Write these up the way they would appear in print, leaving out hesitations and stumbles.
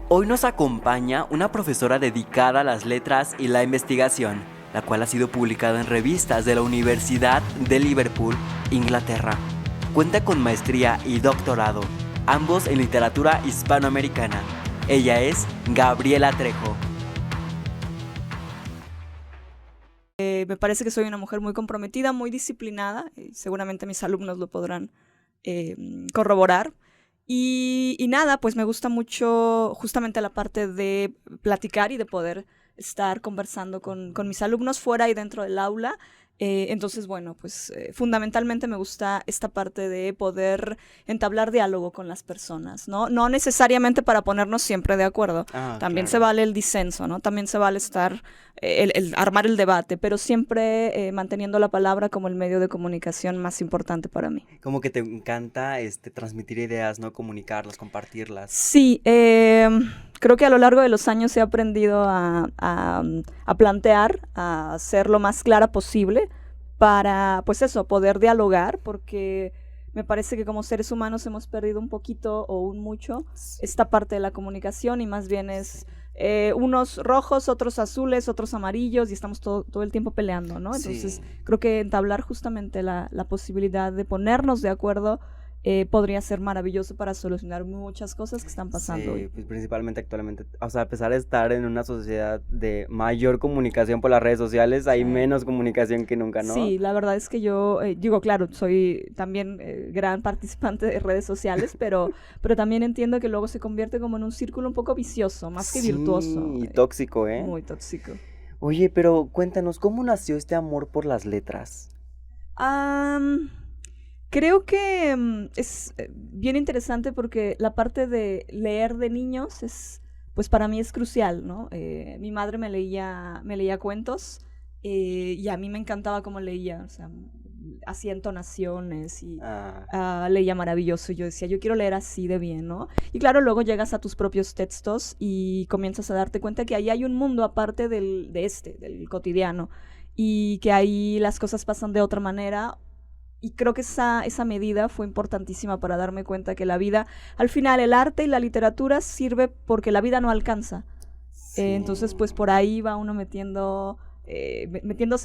Hoy nos acompaña una profesora dedicada a las letras y la investigación, la cual ha sido publicada en revistas de la Universidad de Liverpool, Inglaterra. Cuenta con maestría y doctorado, ambos en literatura hispanoamericana. Ella es Gabriela Trejo. Me parece que soy una mujer muy comprometida, muy disciplinada. Seguramente mis alumnos lo podrán corroborar. Y nada, pues me gusta mucho justamente la parte de platicar y de poder estar conversando con mis alumnos fuera y dentro del aula. Entonces, bueno, pues fundamentalmente me gusta esta parte de poder entablar diálogo con las personas, ¿no? No necesariamente para ponernos siempre de acuerdo. También se vale el disenso, ¿no? También se vale estar, el armar el debate, pero siempre manteniendo la palabra como el medio de comunicación más importante para mí. Como que te encanta transmitir ideas, ¿no? Comunicarlas, compartirlas. Sí, creo que a lo largo de los años he aprendido a plantear, a ser lo más clara posible para, pues eso, poder dialogar, porque me parece que como seres humanos hemos perdido un poquito o un mucho esta parte de la comunicación y más bien es unos rojos, otros azules, otros amarillos y estamos todo el tiempo peleando, ¿no? Entonces creo que entablar justamente la posibilidad de ponernos de acuerdo podría ser maravilloso para solucionar muchas cosas que están pasando hoy. Pues principalmente actualmente, o sea, a pesar de estar en una sociedad de mayor comunicación por las redes sociales, hay menos comunicación que nunca, ¿no? Sí, la verdad es que yo, digo, claro, soy también gran participante de redes sociales, pero también entiendo que luego se convierte como en un círculo un poco vicioso, más que virtuoso. Y tóxico, ¿eh? Muy tóxico. Oye, pero cuéntanos, ¿cómo nació este amor por las letras? Creo que es bien interesante porque la parte de leer de niños es, pues para mí es crucial, ¿no? Mi madre me leía cuentos y a mí me encantaba cómo leía, o sea, hacía entonaciones y leía maravilloso. Y yo decía, yo quiero leer así de bien, ¿no? Y claro, luego llegas a tus propios textos y comienzas a darte cuenta que ahí hay un mundo aparte del cotidiano y que ahí las cosas pasan de otra manera. Y creo que esa medida fue importantísima para darme cuenta que la vida, al final el arte y la literatura sirve porque la vida no alcanza. Entonces pues por ahí va uno metiéndose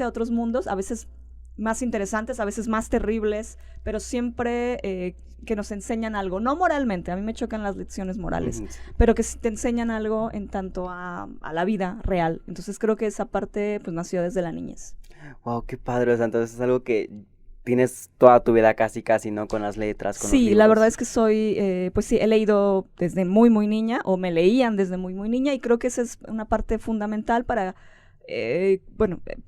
a otros mundos, a veces más interesantes, a veces más terribles, pero siempre que nos enseñan algo, no moralmente, a mí me chocan las lecciones morales, pero que te enseñan algo en tanto a la vida real. Entonces creo que esa parte pues nació desde la niñez. Wow, qué padre, o sea, entonces es algo que tienes toda tu vida casi, ¿no? Con las letras, con los libros. Sí, la verdad es que soy, pues sí, he leído desde muy, muy niña, o me leían desde muy, muy niña, y creo que esa es una parte fundamental para,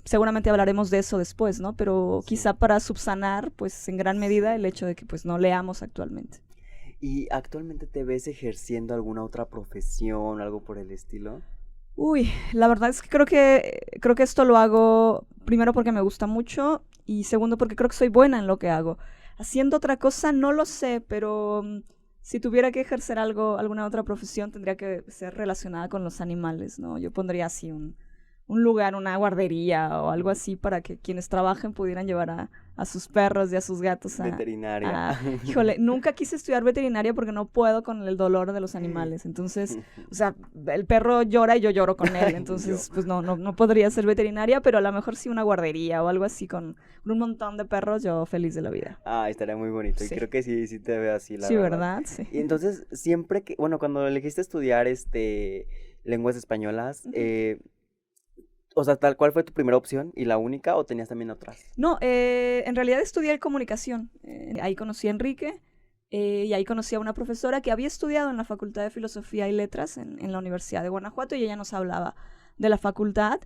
seguramente hablaremos de eso después, ¿no? Pero quizá para subsanar, pues en gran medida, el hecho de que pues no leamos actualmente. ¿Y actualmente te ves ejerciendo alguna otra profesión, algo por el estilo? Uy, la verdad es que creo que esto lo hago primero porque me gusta mucho y segundo porque creo que soy buena en lo que hago. Haciendo otra cosa no lo sé, pero si tuviera que ejercer alguna otra profesión tendría que ser relacionada con los animales, ¿no? Yo pondría así un lugar, una guardería o algo así para que quienes trabajen pudieran llevar a sus perros y a sus gatos a... Veterinaria. Híjole, nunca quise estudiar veterinaria porque no puedo con el dolor de los animales. Entonces, o sea, el perro llora y yo lloro con él. Entonces, pues no podría ser veterinaria, pero a lo mejor sí una guardería o algo así con un montón de perros, yo feliz de la vida. Estaría muy bonito. Sí. Y creo que sí te veo así, la verdad. Sí, ¿verdad? Sí. Y entonces, siempre que, bueno, cuando elegiste estudiar lenguas españolas, o sea, tal cual fue tu primera opción y la única, ¿o tenías también otras? No, en realidad estudié comunicación. Ahí conocí a Enrique y ahí conocí a una profesora que había estudiado en la Facultad de Filosofía y Letras en la Universidad de Guanajuato y ella nos hablaba de la facultad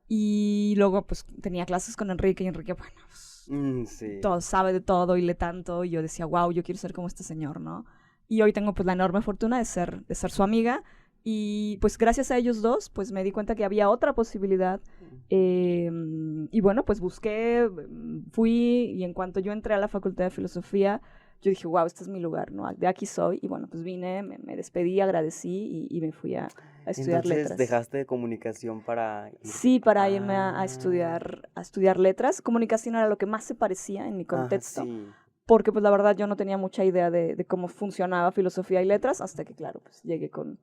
y luego pues tenía clases con Enrique y Enrique, bueno, pues, todo, sabe de todo y lee tanto y yo decía, wow, yo quiero ser como este señor, ¿no? Y hoy tengo pues la enorme fortuna de ser su amiga. Y pues gracias a ellos dos, pues me di cuenta que había otra posibilidad. Y bueno, pues busqué, fui y en cuanto yo entré a la Facultad de Filosofía, yo dije, wow, este es mi lugar, ¿no? De aquí soy. Y bueno, pues vine, me despedí, agradecí y me fui a estudiar Entonces letras. dejaste de comunicación para irte. Sí, para irme a Ah, estudiar letras. Comunicación era lo que más se parecía en mi contexto, sí. porque pues la verdad yo no tenía mucha idea de cómo funcionaba filosofía y letras, hasta que claro, pues llegué con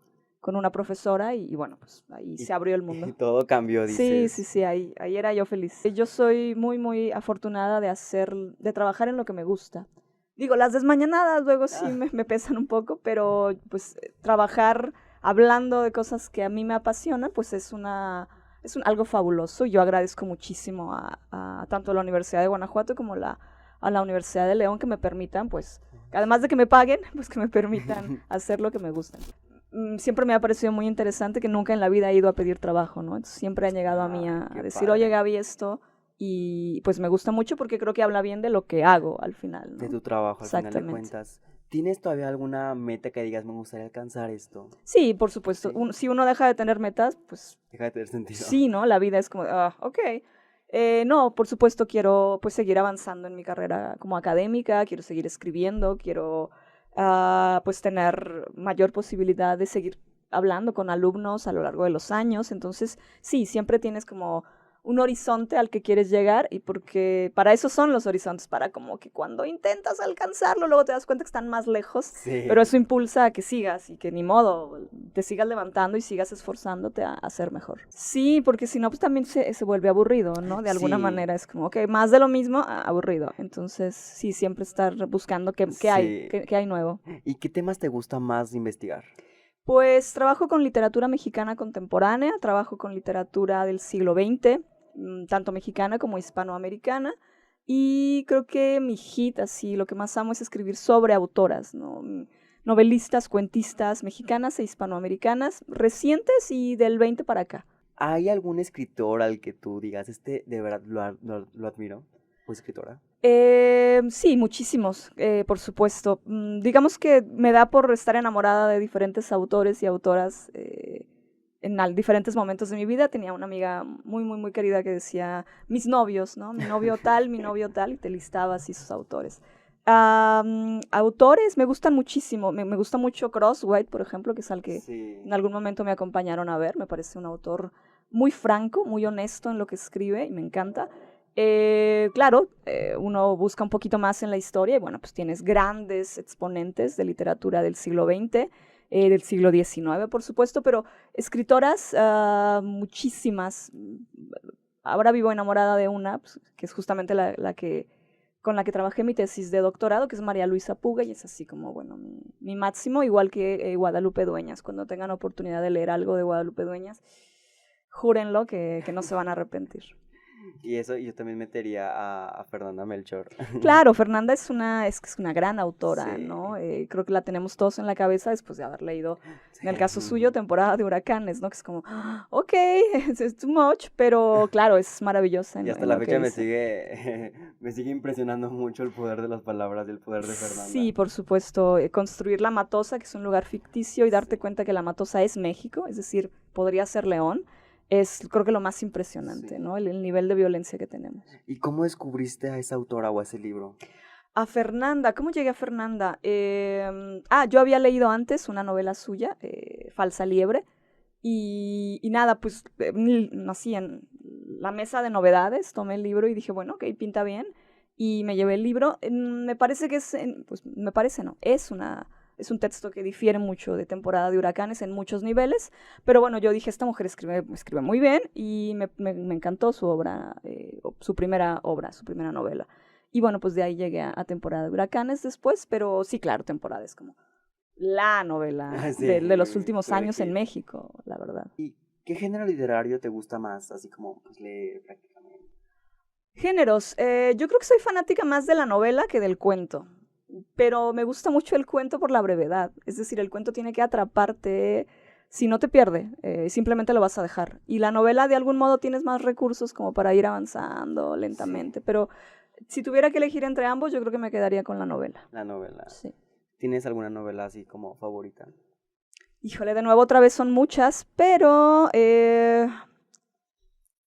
una profesora y bueno, pues ahí Y, se abrió el y mundo. todo cambió, Sí, dices. sí, sí, ahí era yo feliz. Yo soy muy, muy afortunada de trabajar en lo que me gusta. Digo, las desmañanadas luego sí Ah, me pesan un poco, pero pues trabajar hablando de cosas que a mí me apasionan, pues algo fabuloso. Yo agradezco muchísimo a tanto la Universidad de Guanajuato como a la Universidad de León que me permitan, pues, además de que me paguen, pues que me permitan hacer lo que me gusta. Siempre me ha parecido muy interesante que nunca en la vida he ido a pedir trabajo, ¿no? Entonces, siempre han llegado a mí a qué decir, oye, padre. Gaby, esto, y pues me gusta mucho porque creo que habla bien de lo que hago al final, De ¿no? tu trabajo, al final de Exactamente. cuentas. ¿Tienes todavía alguna meta que digas, me gustaría alcanzar esto? Sí, por supuesto. Sí, Si uno deja de tener metas, pues deja de tener sentido. sí, ¿no? La vida es como, ok. No, por supuesto quiero pues seguir avanzando en mi carrera como académica, quiero seguir escribiendo, quiero pues tener mayor posibilidad de seguir hablando con alumnos a lo largo de los años. Entonces, sí, siempre tienes como un horizonte al que quieres llegar y porque para eso son los horizontes, para como que cuando intentas alcanzarlo, luego te das cuenta que están más lejos, Sí. pero eso impulsa a que sigas y que ni modo, te sigas levantando y sigas esforzándote a ser mejor. Sí, porque si no, pues también se vuelve aburrido, ¿no? De alguna Sí, manera es como, ok, más de lo mismo, aburrido. Entonces, sí, siempre estar buscando qué hay, sí. qué hay nuevo. ¿Y qué temas te gusta más investigar? Pues trabajo con literatura mexicana contemporánea, trabajo con literatura del siglo XX, tanto mexicana como hispanoamericana, y creo que mi hit, así, lo que más amo es escribir sobre autoras, ¿no? Novelistas, cuentistas mexicanas e hispanoamericanas, recientes y del 20 para acá. ¿Hay algún escritor al que tú digas, este de verdad lo admiro? ¿O escritora? Sí, muchísimos, por supuesto. Digamos que me da por estar enamorada de diferentes autores y autoras en diferentes momentos de mi vida. Tenía una amiga muy, muy, muy querida que decía, mis novios, ¿no? Mi novio tal, y te listaba así sus autores. Autores me gustan muchísimo. Me gusta mucho Crosswhite, por ejemplo, que es al que Sí. en algún momento me acompañaron a ver. Me parece un autor muy franco, muy honesto en lo que escribe y me encanta. Claro, uno busca un poquito más en la historia y bueno, pues tienes grandes exponentes de literatura del siglo XX, del siglo XIX, por supuesto, pero escritoras muchísimas. Ahora vivo enamorada de una, pues, que es justamente con la que trabajé mi tesis de doctorado, que es María Luisa Puga, y es así como, bueno, mi máximo, igual que Guadalupe Dueñas. Cuando tengan oportunidad de leer algo de Guadalupe Dueñas, júrenlo que no se van a arrepentir. Y eso, yo también metería a Fernanda Melchor. Claro, Fernanda es una gran autora, Sí, ¿no? Creo que la tenemos todos en la cabeza después de haber leído, en el caso suyo, sí. Temporada de Huracanes, ¿no? Que es como, ok, es too much, pero claro, es maravillosa Y hasta en la lo que fecha dice. me sigue impresionando mucho el poder de las palabras y el poder de Fernanda. Sí, por supuesto, construir La Matosa, que es un lugar ficticio, y darte Sí, cuenta que La Matosa es México, es decir, podría ser León, es creo que lo más impresionante, sí. ¿no? El nivel de violencia que tenemos. ¿Y cómo descubriste a esa autora o a ese libro? A Fernanda, ¿cómo llegué a Fernanda? Yo había leído antes una novela suya, Falsa Liebre, y nada, pues así en la mesa de novedades tomé el libro y dije, bueno, ok, pinta bien, y me llevé el libro. Me parece que pues me parece, no, es un texto que difiere mucho de Temporada de Huracanes en muchos niveles, pero bueno, yo dije, esta mujer escribe muy bien y me encantó su obra, su primera obra, su primera novela. Y bueno, pues de ahí llegué a Temporada de Huracanes después, pero sí, claro, Temporada es como la novela de los Sí, últimos fue años en hit. México, la verdad. ¿Y qué género literario te gusta más? Así como pues, leer prácticamente. Géneros, yo creo que soy fanática más de la novela que del cuento, pero me gusta mucho el cuento por la brevedad, es decir, el cuento tiene que atraparte, si no te pierde, simplemente lo vas a dejar. Y la novela de algún modo tienes más recursos como para ir avanzando Sí, lentamente, pero si tuviera que elegir entre ambos, yo creo que me quedaría con la novela. la novela. Sí. ¿Tienes alguna novela así como favorita? Híjole, de nuevo otra vez son muchas, pero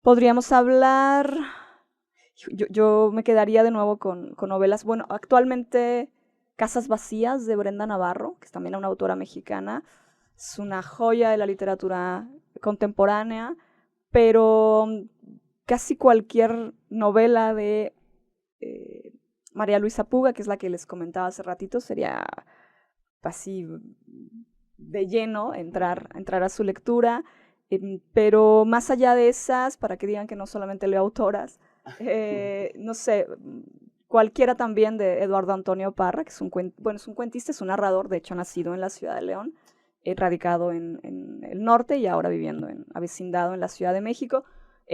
podríamos hablar. Yo me quedaría de nuevo con novelas. Bueno, actualmente Casas Vacías de Brenda Navarro, que es también una autora mexicana. Es una joya de la literatura contemporánea, pero casi cualquier novela de María Luisa Puga, que es la que les comentaba hace ratito, sería así de lleno entrar a su lectura. Pero más allá de esas, para que digan que no solamente leo autoras, no sé, cualquiera también de Eduardo Antonio Parra, que es un cuentista, es un narrador, de hecho nacido en la Ciudad de León, radicado en el norte y ahora avecindado en la Ciudad de México.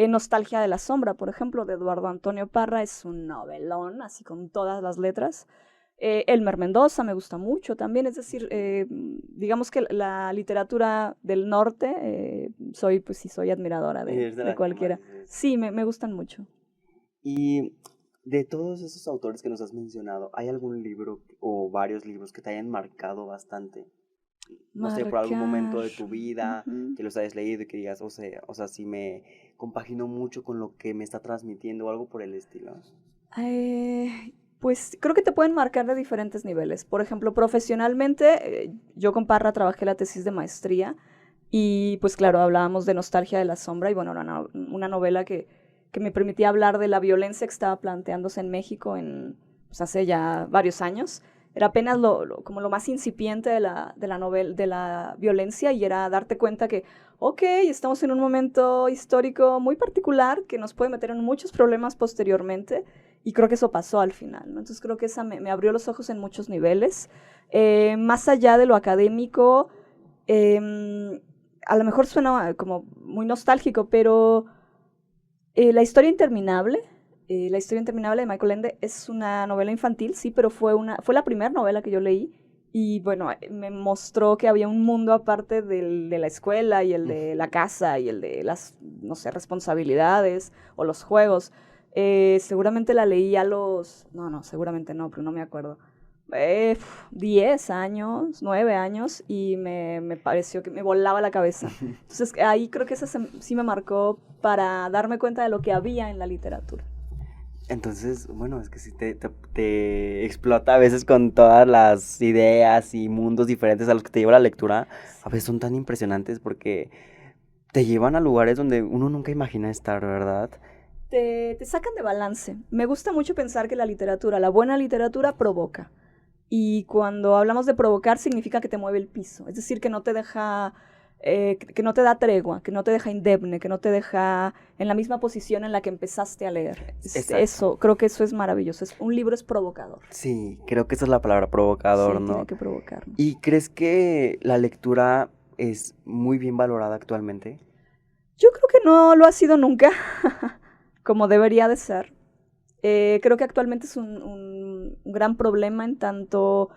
Nostalgia de la sombra, por ejemplo, de Eduardo Antonio Parra, es un novelón, así con todas las letras. Elmer Mendoza me gusta mucho también, es decir, digamos que la literatura del norte, soy admiradora de cualquiera. Sí, me gustan mucho. Y de todos esos autores que nos has mencionado, ¿hay algún libro o varios libros que te hayan marcado bastante? No sé, por algún momento de tu vida, que los hayas leído y que digas, o sea, sí me compaginó mucho con lo que me está transmitiendo o algo por el estilo. Pues creo que te pueden marcar de diferentes niveles. Por ejemplo, profesionalmente, yo con Parra trabajé la tesis de maestría y pues claro, hablábamos de Nostalgia de la sombra y bueno, era una novela que me permitía hablar de la violencia que estaba planteándose en México pues hace ya varios años. Era apenas como lo más incipiente de la novela, de la violencia, y era darte cuenta que, ok, estamos en un momento histórico muy particular que nos puede meter en muchos problemas posteriormente, y creo que eso pasó al final, ¿no? Entonces creo que esa me abrió los ojos en muchos niveles. Más allá de lo académico, a lo mejor suena como muy nostálgico, pero La historia interminable de Michael Ende es una novela infantil, sí, pero fue la primera novela que yo leí y bueno, me mostró que había un mundo aparte de la escuela y el de la casa y el de las, no sé, responsabilidades o los juegos. Seguramente la leí seguramente no, pero no me acuerdo. 10 años, 9 años y me pareció que me volaba la cabeza. Entonces ahí creo que esa sí me marcó para darme cuenta de lo que había en la literatura. Entonces, bueno, es que sí te explota a veces con todas las ideas y mundos diferentes a los que te lleva la lectura. A veces son tan impresionantes porque te llevan a lugares donde uno nunca imagina estar, ¿verdad? Te sacan de balance. Me gusta mucho pensar que la buena literatura provoca. Y cuando hablamos de provocar significa que te mueve el piso. Es decir, que no te deja... que no te da tregua, que no te deja indemne, que no te deja en la misma posición en la que empezaste a leer. Creo que eso es maravilloso. Un libro es provocador. Sí, creo que esa es la palabra, provocador, sí, ¿no? Tiene que provocar. ¿Y crees que la lectura es muy bien valorada actualmente? Yo creo que no lo ha sido nunca, como debería de ser. Creo que actualmente es un gran problema en tanto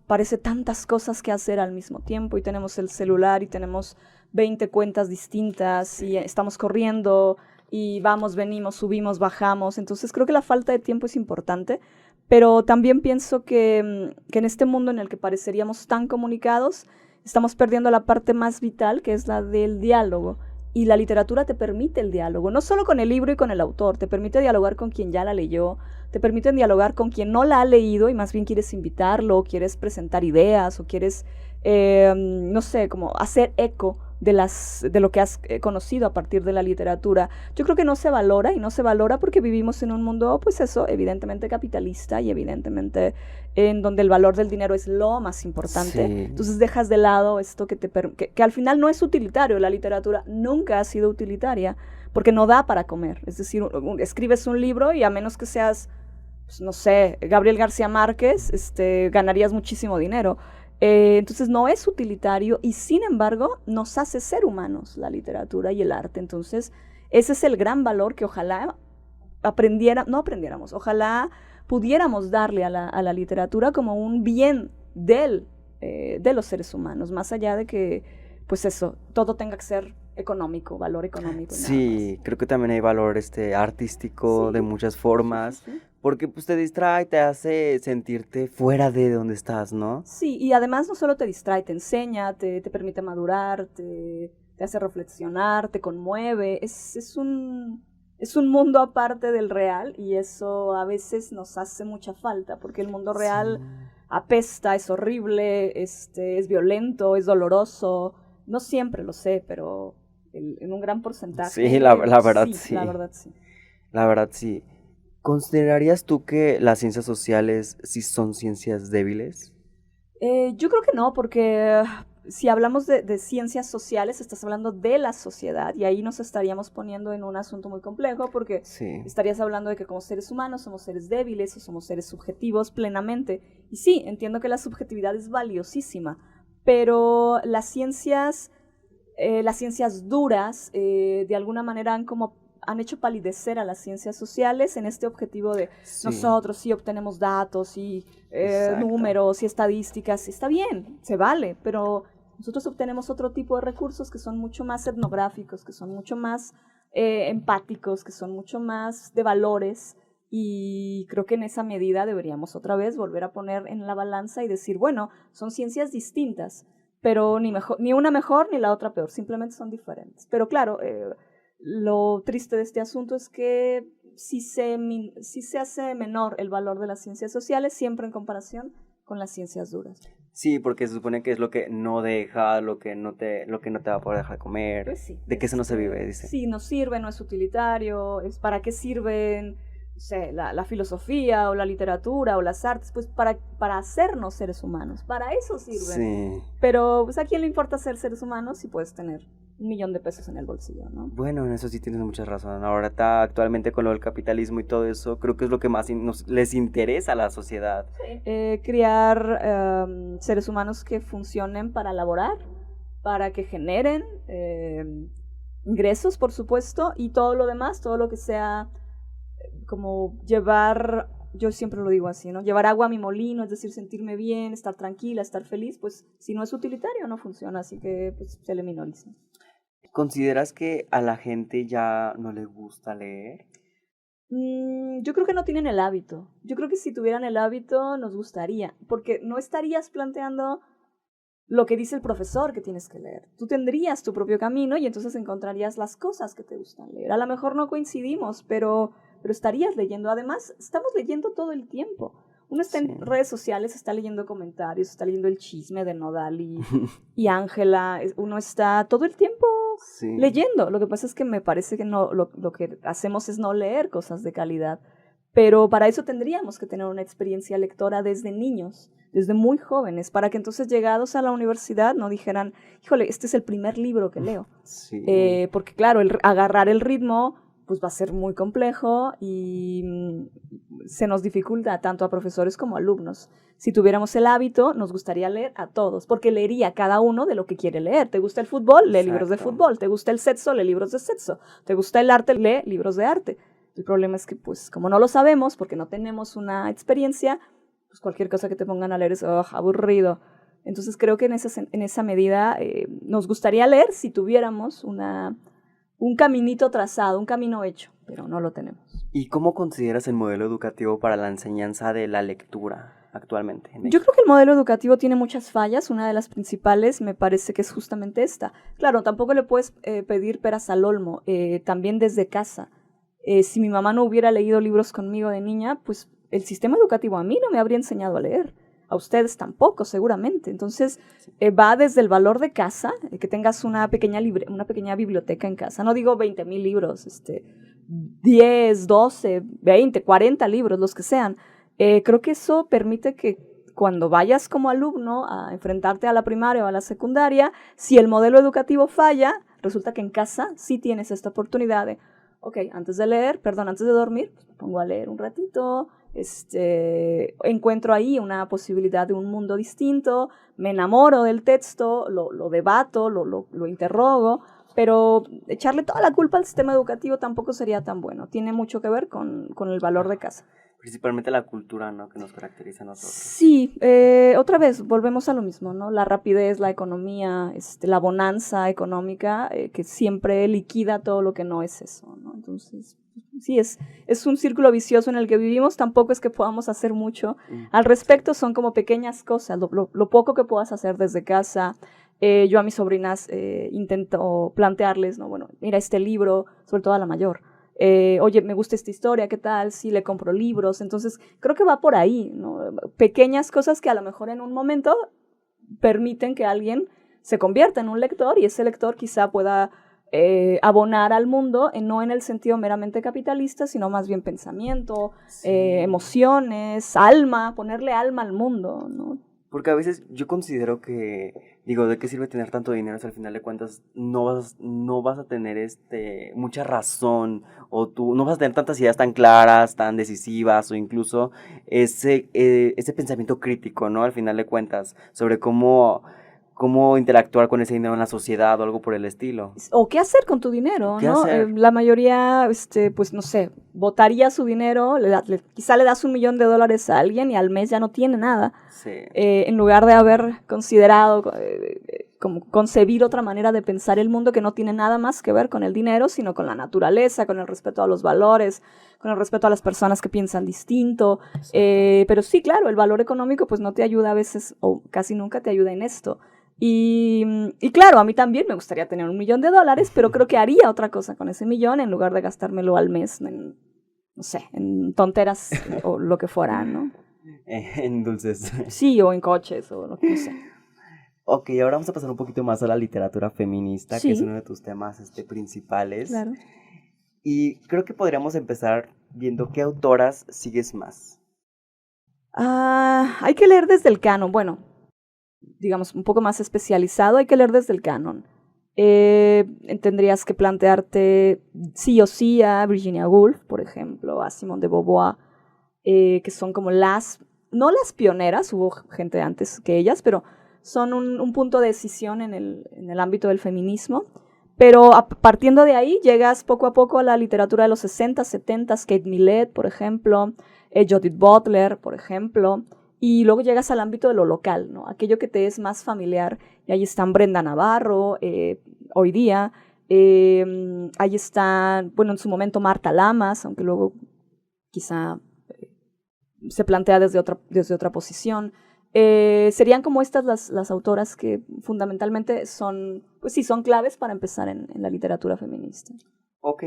parece tantas cosas que hacer al mismo tiempo y tenemos el celular y tenemos 20 cuentas distintas y estamos corriendo y vamos, venimos, subimos, bajamos. Entonces creo que la falta de tiempo es importante, pero también pienso que en este mundo en el que pareceríamos tan comunicados, estamos perdiendo la parte más vital, que es la del diálogo. Y la literatura te permite el diálogo, no solo con el libro y con el autor, te permite dialogar con quien ya la leyó, te permite dialogar con quien no la ha leído y más bien quieres invitarlo, quieres presentar ideas o quieres, no sé, como hacer eco de lo que has conocido a partir de la literatura. Yo creo que no se valora y no se valora porque vivimos en un mundo, pues eso, evidentemente capitalista y evidentemente en donde el valor del dinero es lo más importante. Sí. Entonces dejas de lado esto que al final no es utilitario. La literatura nunca ha sido utilitaria porque no da para comer. Es decir, escribes un libro y a menos que seas, pues, no sé, Gabriel García Márquez, ganarías muchísimo dinero. Entonces no es utilitario y sin embargo nos hace ser humanos la literatura y el arte. Entonces ese es el gran valor que ojalá ojalá pudiéramos darle a la literatura como un bien de los seres humanos, más allá de que, pues eso, todo tenga que ser económico, valor económico. Sí, creo que también hay valor artístico, sí, de muchas formas, sí. Porque pues te distrae, te hace sentirte fuera de donde estás, ¿no? Sí, y además no solo te distrae, te enseña, te permite madurar, te hace reflexionar, te conmueve, es un es un mundo aparte del real y eso a veces nos hace mucha falta, porque el mundo real apesta, es horrible, es violento, es doloroso. No siempre lo sé, pero en un gran porcentaje. Sí, la verdad sí. La verdad sí. La verdad sí. ¿Considerarías tú que las ciencias sociales sí son ciencias débiles? Yo creo que no, porque si hablamos de ciencias sociales, estás hablando de la sociedad y ahí nos estaríamos poniendo en un asunto muy complejo porque estarías hablando de que como seres humanos somos seres débiles o somos seres subjetivos plenamente. Y sí, entiendo que la subjetividad es valiosísima, pero las ciencias duras de alguna manera han hecho palidecer a las ciencias sociales en este objetivo de nosotros sí obtenemos datos y números y estadísticas. Está bien, se vale, pero nosotros obtenemos otro tipo de recursos que son mucho más etnográficos, que son mucho más empáticos, que son mucho más de valores, y creo que en esa medida deberíamos otra vez volver a poner en la balanza y decir, bueno, son ciencias distintas, pero ni una mejor ni la otra peor, simplemente son diferentes. Pero claro, lo triste de este asunto es que sí se hace menor el valor de las ciencias sociales siempre en comparación con las ciencias duras. Sí, porque se supone que es lo que no deja, lo que no te va a poder dejar comer. Pues sí, de que eso no se vive, dice. Sí, no sirve, no es utilitario, es para qué sirven, no sé, la filosofía o la literatura o las artes, pues para hacernos seres humanos, para eso sirven. Sí. Pero pues, ¿a quién le importa ser seres humanos si puedes tener $1,000,000 en el bolsillo, ¿no? Bueno, en eso sí tienes mucha razón. Ahora está actualmente con lo del capitalismo y todo eso, creo que es lo que más les interesa a la sociedad. Criar seres humanos que funcionen para laborar, para que generen ingresos, por supuesto, y todo lo demás, todo lo que sea como llevar, yo siempre lo digo así, ¿no? Llevar agua a mi molino, es decir, sentirme bien, estar tranquila, estar feliz, pues si no es utilitario no funciona, así que pues se le minoriza. ¿Consideras que a la gente ya no le gusta leer? Yo creo que no tienen el hábito. Yo creo que si tuvieran el hábito nos gustaría, porque no estarías planteando lo que dice el profesor que tienes que leer. Tú tendrías tu propio camino y entonces encontrarías las cosas que te gustan leer. A lo mejor no coincidimos, pero estarías leyendo. Además, estamos leyendo todo el tiempo. Uno está en redes sociales, está leyendo comentarios, está leyendo el chisme de Nodal y Ángela. Uno está todo el tiempo leyendo. Lo que pasa es que me parece que lo que hacemos es no leer cosas de calidad. Pero para eso tendríamos que tener una experiencia lectora desde niños, desde muy jóvenes, para que entonces llegados a la universidad no dijeran, híjole, este es el primer libro que leo. Sí. Porque claro, agarrar el ritmo pues va a ser muy complejo y se nos dificulta tanto a profesores como a alumnos. Si tuviéramos el hábito, nos gustaría leer a todos, porque leería cada uno de lo que quiere leer. ¿Te gusta el fútbol? Lee libros de fútbol. ¿Te gusta el sexo? Lee libros de sexo. ¿Te gusta el arte? Lee libros de arte. El problema es que, pues, como no lo sabemos, porque no tenemos una experiencia, pues cualquier cosa que te pongan a leer es aburrido. Entonces creo que en esa medida nos gustaría leer si tuviéramos un caminito trazado, un camino hecho, pero no lo tenemos. ¿Y cómo consideras el modelo educativo para la enseñanza de la lectura actualmente? Yo creo que el modelo educativo tiene muchas fallas. Una de las principales me parece que es justamente esta. Claro, tampoco le puedes pedir peras al olmo, también desde casa. Si mi mamá no hubiera leído libros conmigo de niña, pues el sistema educativo a mí no me habría enseñado a leer. A ustedes tampoco, seguramente. Entonces, va desde el valor de casa, que tengas una pequeña biblioteca en casa. No digo 20,000 libros, 10, 12, 20, 40 libros, los que sean. Creo que eso permite que cuando vayas como alumno a enfrentarte a la primaria o a la secundaria, si el modelo educativo falla, resulta que en casa sí tienes esta oportunidad de, ok, antes de dormir, pues me pongo a leer un ratito, encuentro ahí una posibilidad de un mundo distinto, me enamoro del texto, lo debato, lo interrogo, pero echarle toda la culpa al sistema educativo tampoco sería tan bueno. Tiene mucho que ver con el valor de casa. Principalmente la cultura, ¿no?, que nos caracteriza a nosotros. Sí, otra vez volvemos a lo mismo, ¿no? La rapidez, la economía, la bonanza económica que siempre liquida todo lo que no es eso, ¿no? Entonces, sí, es un círculo vicioso en el que vivimos. Tampoco es que podamos hacer mucho al respecto, son como pequeñas cosas, lo poco que puedas hacer desde casa. Yo a mis sobrinas intento plantearles, ¿no? Bueno, mira este libro, sobre todo a la mayor, oye, me gusta esta historia, ¿qué tal? Sí, le compro libros. Entonces, creo que va por ahí, ¿no? Pequeñas cosas que a lo mejor en un momento permiten que alguien se convierta en un lector y ese lector quizá pueda abonar al mundo, no en el sentido meramente capitalista, sino más bien pensamiento, sí, emociones, alma, ponerle alma al mundo, ¿no? Porque a veces yo considero que, digo, ¿de qué sirve tener tanto dinero si al final de cuentas no vas a tener mucha razón, o tú no vas a tener tantas ideas tan claras, tan decisivas, o incluso ese pensamiento crítico, ¿no? Al final de cuentas, sobre cómo interactuar con ese dinero en la sociedad o algo por el estilo. O qué hacer con tu dinero, ¿Qué ¿no? hacer? La mayoría, pues no sé, botaría su dinero, quizá le das $1,000,000 a alguien y al mes ya no tiene nada. Sí. En lugar de haber considerado, como concebir otra manera de pensar el mundo que no tiene nada más que ver con el dinero, sino con la naturaleza, con el respeto a los valores, con el respeto a las personas que piensan distinto. Pero sí, claro, el valor económico pues no te ayuda a veces, o casi nunca te ayuda en esto. Y claro, a mí también me gustaría tener $1,000,000, pero creo que haría otra cosa con ese millón en lugar de gastármelo al mes en, no sé, en tonteras o lo que fuera, ¿no? En dulces. Sí, o en coches, o lo que no sé. Ok, ahora vamos a pasar un poquito más a la literatura feminista, sí, que es uno de tus temas principales. Claro. Y creo que podríamos empezar viendo qué autoras sigues más. Hay que leer desde el canon, bueno, digamos, un poco más especializado, hay que leer desde el canon. Tendrías que plantearte sí o sí a Virginia Woolf, por ejemplo, a Simone de Beauvoir, que son como no las pioneras, hubo gente antes que ellas, pero son un punto de decisión en el ámbito del feminismo. Pero partiendo de ahí, llegas poco a poco a la literatura de los 60, 70, Kate Millett, por ejemplo, Judith Butler, por ejemplo, y luego llegas al ámbito de lo local, ¿no? Aquello que te es más familiar, y ahí están Brenda Navarro, hoy día, ahí están, bueno, en su momento Marta Lamas, aunque luego quizá se plantea desde otra posición. Serían como estas las autoras que fundamentalmente son claves para empezar en la literatura feminista. Ok.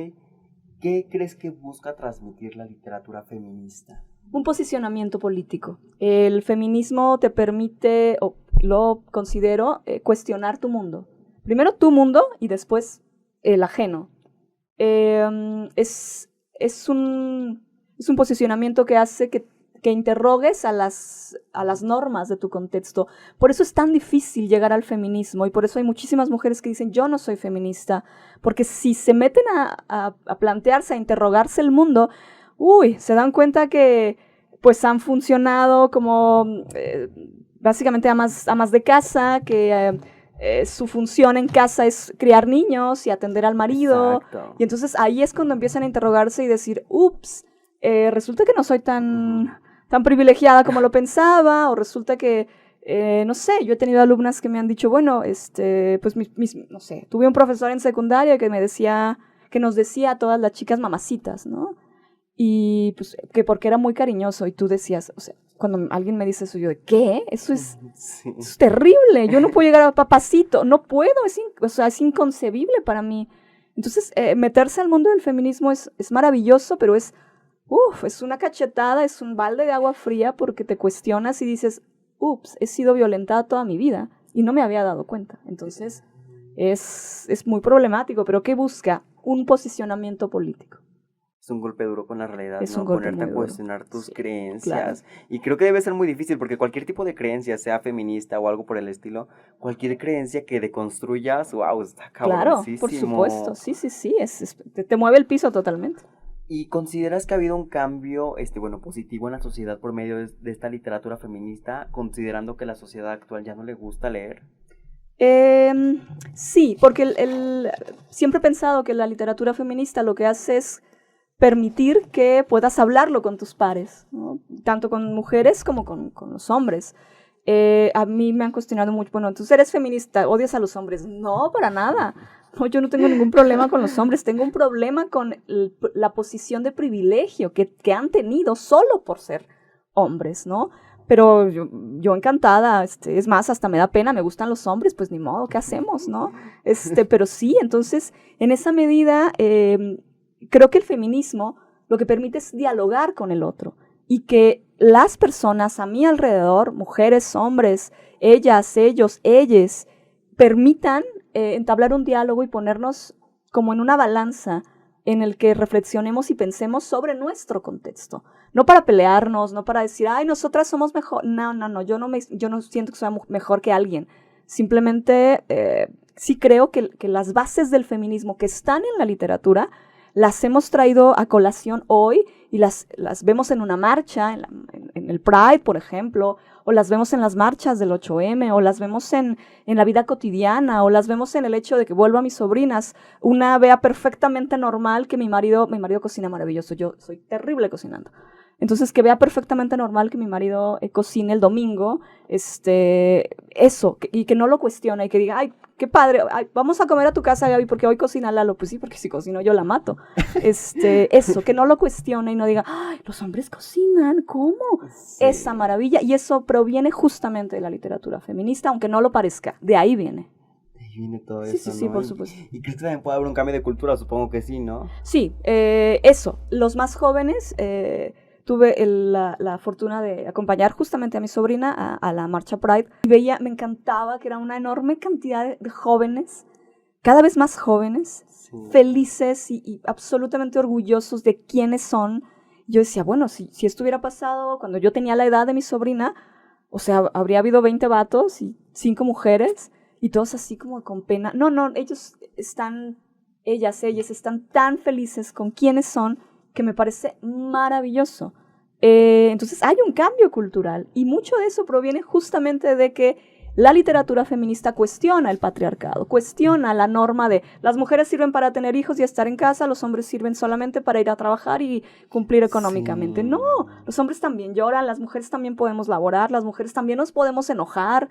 ¿Qué crees que busca transmitir la literatura feminista? Un posicionamiento político. El feminismo te permite, o lo considero, cuestionar tu mundo. Primero tu mundo y después el ajeno. Es un posicionamiento que hace que interrogues a las normas de tu contexto. Por eso es tan difícil llegar al feminismo y por eso hay muchísimas mujeres que dicen yo no soy feminista, porque si se meten a plantearse, a interrogarse el mundo, se dan cuenta que pues han funcionado como básicamente amas de casa, que su función en casa es criar niños y atender al marido. Exacto. Y entonces ahí es cuando empiezan a interrogarse y decir, resulta que no soy tan privilegiada como lo pensaba, o resulta que, no sé, yo he tenido alumnas que me han dicho, bueno, pues no sé, tuve un profesor en secundaria que nos decía a todas las chicas mamacitas, ¿no? Y pues que porque era muy cariñoso, y tú decías, o sea, cuando alguien me dice eso, yo de, ¿qué? Eso es terrible, yo no puedo llegar a papacito, no puedo, es inconcebible para mí. Entonces, meterse al mundo del feminismo es maravilloso, pero es una cachetada, es un balde de agua fría porque te cuestionas y dices, he sido violentada toda mi vida y no me había dado cuenta. Entonces, es muy problemático, pero ¿qué busca? Un posicionamiento político. Es un golpe duro con la realidad, es ¿no? Un golpe Ponerte muy a cuestionar duro. tus creencias. Claro. Y creo que debe ser muy difícil porque cualquier tipo de creencia, sea feminista o algo por el estilo, cualquier creencia que deconstruyas, está cabroncísimo. Claro, por supuesto. Sí. Te mueve el piso totalmente. ¿Y consideras que ha habido un cambio positivo en la sociedad por medio de esta literatura feminista, considerando que la sociedad actual ya no le gusta leer? Sí, porque siempre he pensado que la literatura feminista lo que hace es permitir que puedas hablarlo con tus pares, ¿no? Tanto con mujeres como con los hombres. A mí me han cuestionado mucho, bueno, tú eres feminista, odias a los hombres. No, para nada. No, yo no tengo ningún problema con los hombres, tengo un problema con la posición de privilegio que han tenido solo por ser hombres, ¿no? Pero yo encantada, es más, hasta me da pena, me gustan los hombres, pues ni modo, ¿qué hacemos, no? Pero sí, entonces, en esa medida, creo que el feminismo lo que permite es dialogar con el otro y que las personas a mi alrededor, mujeres, hombres, ellas, ellos, ellas, permitan entablar un diálogo y ponernos como en una balanza en el que reflexionemos y pensemos sobre nuestro contexto. No para pelearnos, no para decir, ay, nosotras somos mejor. No, yo no siento que sea mejor que alguien. Simplemente sí creo que las bases del feminismo que están en la literatura las hemos traído a colación hoy y las vemos en una marcha, en el Pride, por ejemplo, o las vemos en las marchas del 8M, o las vemos en la vida cotidiana, o las vemos en el hecho de que vuelvo a mis sobrinas. Una vea perfectamente normal que mi marido cocina maravilloso, yo soy terrible cocinando. Entonces, que vea perfectamente normal que mi marido cocine el domingo, eso, y que no lo cuestione, y que diga, ay, qué padre, ay, vamos a comer a tu casa, Gaby, porque hoy cocina Lalo. Pues sí, porque si cocino yo la mato. Eso, que no lo cuestione y no diga, ay, los hombres cocinan, ¿cómo? Sí. Esa maravilla, y eso proviene justamente de la literatura feminista, aunque no lo parezca, de ahí viene. Viene todo sí, eso, sí, ¿no? Por supuesto. ¿Y crees que también puede haber un cambio de cultura? Supongo que sí, ¿no? Sí, eso, los más jóvenes... tuve la fortuna de acompañar justamente a mi sobrina a la marcha Pride y me encantaba que era una enorme cantidad de jóvenes, cada vez más jóvenes, sí, felices y absolutamente orgullosos de quiénes son. Yo decía, bueno, si esto hubiera pasado cuando yo tenía la edad de mi sobrina, o sea, habría habido 20 vatos y 5 mujeres y todos así como con pena. No, ellas están tan felices con quiénes son que me parece maravilloso. Entonces hay un cambio cultural y mucho de eso proviene justamente de que la literatura feminista cuestiona el patriarcado, cuestiona la norma de las mujeres sirven para tener hijos y estar en casa, los hombres sirven solamente para ir a trabajar y cumplir económicamente. Sí. No, los hombres también lloran, las mujeres también podemos laborar, las mujeres también nos podemos enojar.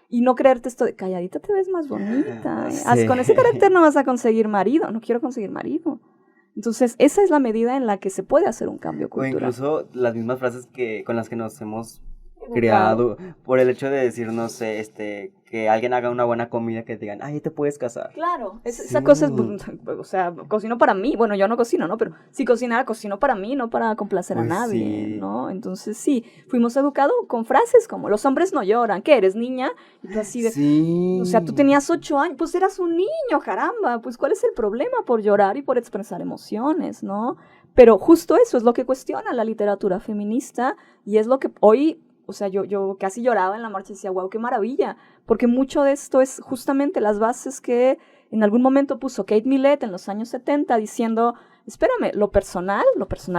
Y no creerte esto de calladita te ves más bonita. Sí. Con ese carácter no vas a conseguir marido. No quiero conseguir marido. Entonces, esa es la medida en la que se puede hacer un cambio cultural. O incluso las mismas frases con las que nos hemos creado por el hecho de decir, no sé, que alguien haga una buena comida, que digan, ay, te puedes casar. Claro, esa cosa es, o sea, cocino para mí. Bueno, yo no cocino, ¿no? Pero si cocinara, cocino para mí, no para complacer a nadie, sí. ¿No? Entonces, sí, fuimos educados con frases como, los hombres no lloran, ¿qué eres, niña? Y tú así de, sí. O sea, tú tenías 8 años, pues eras un niño, caramba, pues ¿cuál es el problema por llorar y por expresar emociones, ¿no? Pero justo eso es lo que cuestiona la literatura feminista y es lo que hoy... O sea, yo casi lloraba en la marcha y decía, wow, qué maravilla, porque mucho de esto es justamente las bases que en algún momento puso Kate Millett en los años 70 diciendo, espérame, lo personal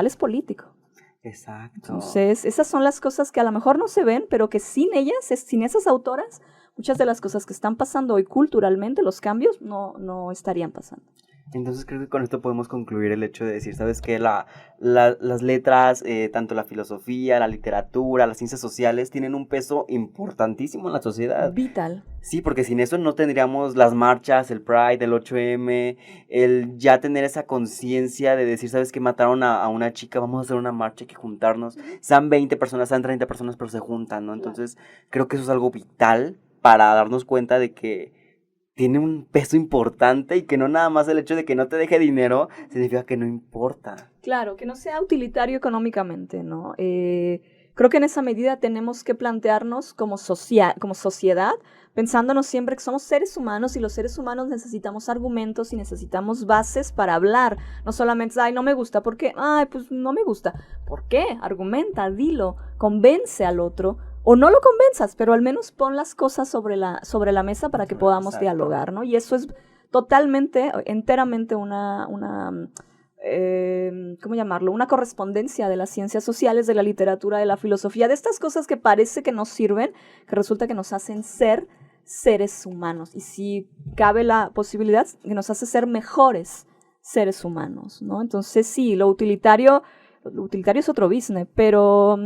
es político. Exacto. Entonces, esas son las cosas que a lo mejor no se ven, pero que sin ellas, sin esas autoras, muchas de las cosas que están pasando hoy culturalmente, los cambios, no estarían pasando. Entonces creo que con esto podemos concluir el hecho de decir, ¿sabes qué? Las letras, tanto la filosofía, la literatura, las ciencias sociales, tienen un peso importantísimo en la sociedad. Vital. Sí, porque sin eso no tendríamos las marchas, el Pride, el 8M, el ya tener esa conciencia de decir, ¿sabes qué? Mataron a una chica, vamos a hacer una marcha, hay que juntarnos. Sean 20 personas, sean 30 personas, pero se juntan, ¿no? Entonces creo que eso es algo vital para darnos cuenta de que tiene un peso importante y que no nada más el hecho de que no te deje dinero significa que no importa. Claro, que no sea utilitario económicamente, ¿no? Creo que en esa medida tenemos que plantearnos como sociedad, pensándonos siempre que somos seres humanos y los seres humanos necesitamos argumentos y necesitamos bases para hablar. No solamente, ay, no me gusta, ¿por qué? Ay, pues no me gusta. ¿Por qué? Argumenta, dilo, convence al otro. O no lo convenzas, pero al menos pon las cosas sobre la mesa para que podamos dialogar, ¿no? Y eso es totalmente, enteramente una ¿cómo llamarlo? Una correspondencia de las ciencias sociales, de la literatura, de la filosofía, de estas cosas que parece que nos sirven, que resulta que nos hacen ser seres humanos. Y si cabe la posibilidad, que nos hace ser mejores seres humanos, ¿no? Entonces sí, lo utilitario es otro business, pero...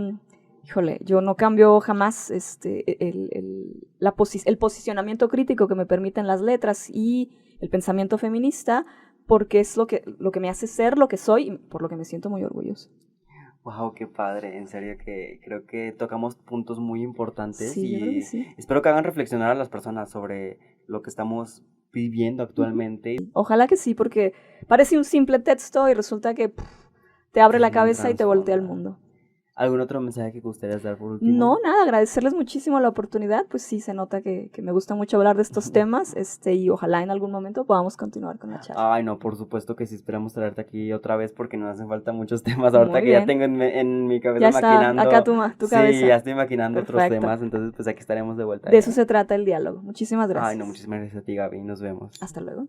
Híjole, yo no cambio jamás el posicionamiento crítico que me permiten las letras y el pensamiento feminista, porque es lo que me hace ser lo que soy y por lo que me siento muy orgullosa. Wow, qué padre, en serio que creo que tocamos puntos muy importantes sí, y sí. Espero que hagan reflexionar a las personas sobre lo que estamos viviendo actualmente. Ojalá que sí, porque parece un simple texto y resulta que te abre la Bien cabeza y te voltea el transformada. mundo. ¿Algún otro mensaje que gustarías dar por último? No, nada, agradecerles muchísimo la oportunidad, pues sí, se nota que me gusta mucho hablar de estos temas, y ojalá en algún momento podamos continuar con la charla. Ay, no, por supuesto que sí, esperamos traerte aquí otra vez porque nos hacen falta muchos temas ahorita Muy que ya bien. tengo en mi cabeza Ya está maquinando. acá tu cabeza. Sí, ya estoy maquinando otros Perfecto. temas, entonces pues aquí estaremos de vuelta. De eso se trata el diálogo. Muchísimas gracias. Ay, no, muchísimas gracias a ti, Gaby, nos vemos. Hasta luego.